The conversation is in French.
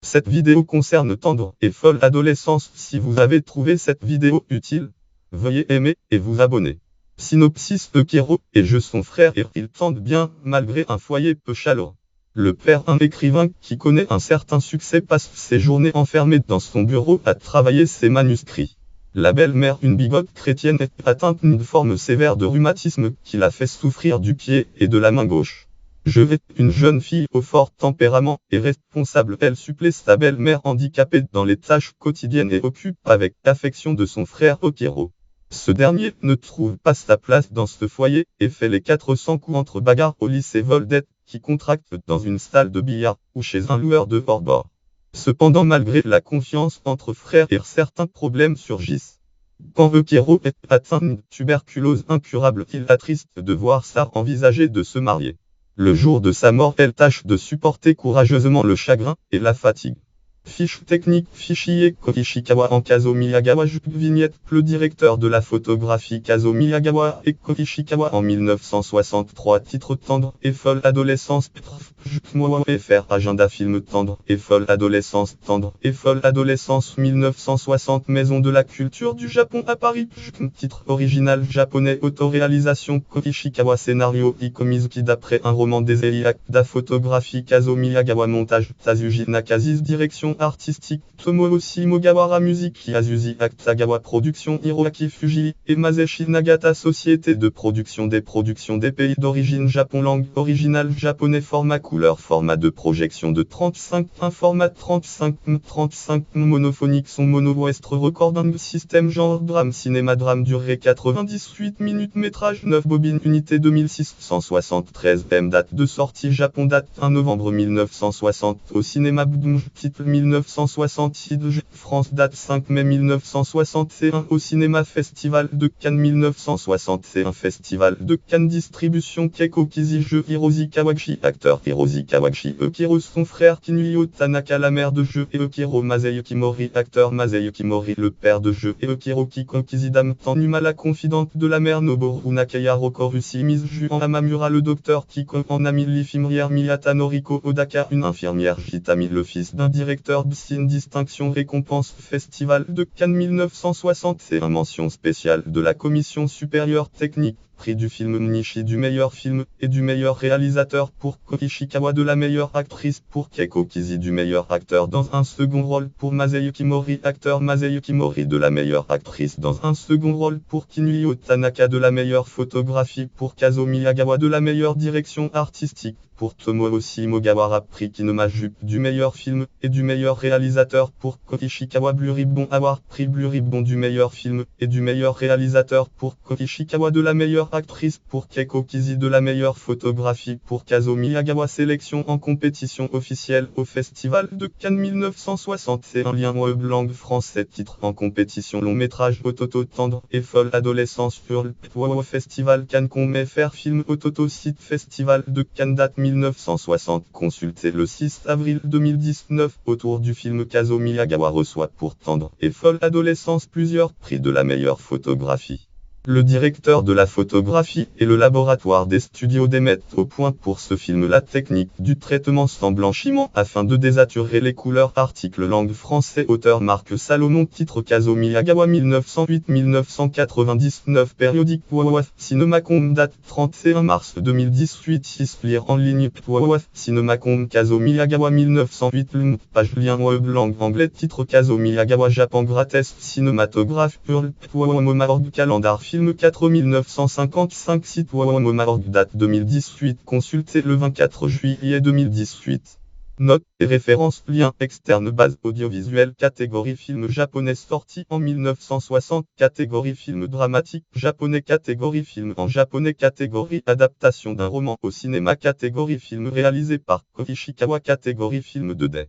Cette vidéo concerne tendre et folle adolescence. Si vous avez trouvé cette vidéo utile, veuillez aimer et vous abonner. Synopsis: Eukiro et son frère et ils tendent bien, malgré un foyer peu chaleureux. Le père, un écrivain qui connaît un certain succès, passe ses journées enfermé dans son bureau à travailler ses manuscrits. La belle-mère, une bigote chrétienne, est atteinte d'une forme sévère de rhumatisme qui la fait souffrir du pied et de la main gauche. Une jeune fille au fort tempérament et responsable, elle supplée sa belle-mère handicapée dans les tâches quotidiennes et occupe avec affection de son frère Eukiro. Ce dernier ne trouve pas sa place dans ce foyer et fait les 400 coups entre bagarres au lycée Voldet, qui contracte dans une salle de billard ou chez un loueur de hors-bord. Cependant, malgré la confiance entre frères, certains problèmes surgissent. Quand Eukiro est atteint d'une tuberculose incurable, il attriste de voir Sarah envisager de se marier. Le jour de sa mort, elle tâche de supporter courageusement le chagrin et la fatigue. Fiche technique: fichier Koishikawa en Kazuo Miyagawa. Vignette: le directeur de la photographie Kazuo Miyagawa et Koishikawa en 1963. Titre: tendre et folle adolescence. FR Agenda film tendre et folle adolescence. Tendre et folle adolescence 1960. Maison de la culture du Japon à Paris. Titre original japonais. Autoréalisation Koishikawa. Scénario Iko Mizuki d'après un roman d'Ezei Akda. Photographie Kazuo Miyagawa. Montage Tsuji Nakazis. Direction artistique Tomoyo Shimogawara. Musique Yasushi Akutagawa. Production Hiroaki Fujii et Masashi Nagata. Société de production des productions des pays d'origine Japon. Langue originale japonais. Format couleur, format de projection de 35 format 35 monophonique, son mono western recording system, genre drame cinéma, drame, durée 98 minutes, métrage 9 bobines, unité 2673 date de sortie Japon, date 1 novembre 1960 au cinéma. Titre 1966 France, date 5 mai 1961 au cinéma. Festival de Cannes 1961 Festival de Cannes. Distribution Keiko Kizi. Jeu Hiroshi Kawachi. Acteur Hiroshi Kawachi. Eukiro son frère Kinuyo Tanaka. La mère de jeu et Eukiro Masayuki Mori. Acteur Masayuki Mori. Le père de jeu et Eukiro Kiko Kizidame Tanuma. La confidente de la mère Noboru Nakaya Rokorushi Mizuju en Amamura. Le docteur Kiko en Amili. Infirmière Miyata Noriko Odaka. Une infirmière Jitami. Le fils d'un directeur BSIN. Distinction récompense Festival de Cannes 1961. Mention spéciale de la Commission supérieure technique. Prix du film Nishi du meilleur film et du meilleur réalisateur pour Koishikawa, de la meilleure actrice pour Keiko Kizi, du meilleur acteur dans un second rôle pour Masayuki Mori. Acteur Masayuki Mori, de la meilleure actrice dans un second rôle pour Kinuyo Tanaka, de la meilleure photographie pour Kazuo Miyagawa, de la meilleure direction artistique pour Tomoyo Shimogawara. Prix Kinemaju du meilleur film et du meilleur réalisateur pour Koishikawa. Blue Ribbon Award. Prix Blue Ribbon du meilleur film et du meilleur réalisateur pour Koishikawa, de la meilleure actrice pour Keiko Kizi, de la meilleure photographie pour Kazuo Miyagawa. Sélection en compétition officielle au Festival de Cannes 1961. Lien web langue français. Titre en compétition long métrage Ototo tendre et folle adolescence Hurle. Festival Cannes FR film Ototo site Festival de Cannes date 1960. Consultez le 6 avril 2019. Autour du film Kazuo Miyagawa reçoit pour tendre et folle adolescence plusieurs prix de la meilleure photographie. Le directeur de la photographie et le laboratoire des studios D mettent au point pour ce film la technique du traitement sans blanchiment afin de désaturer les couleurs. Article langue français. Auteur Marc Salomon. Titre Kazuo Miyagawa 1908-1999. Périodique Cinemacom. Date 31 mars 2018. 6 lire en ligne. Cinemacom. Kazuo Miyagawa 1908. Page lien web langue anglais. Titre Kazuo Miyagawa Japon gratis. Cinématographe Hurle. Calendar film 4955. Site www.org. Date 2018. Consulté le 24 juillet 2018. Notes et références. Lien externe. Base audiovisuelle. Catégorie film japonais sorti en 1960. Catégorie film dramatique japonais. Catégorie film en japonais. Catégorie adaptation d'un roman au cinéma. Catégorie film réalisé par Koishikawa. Catégorie film 2D.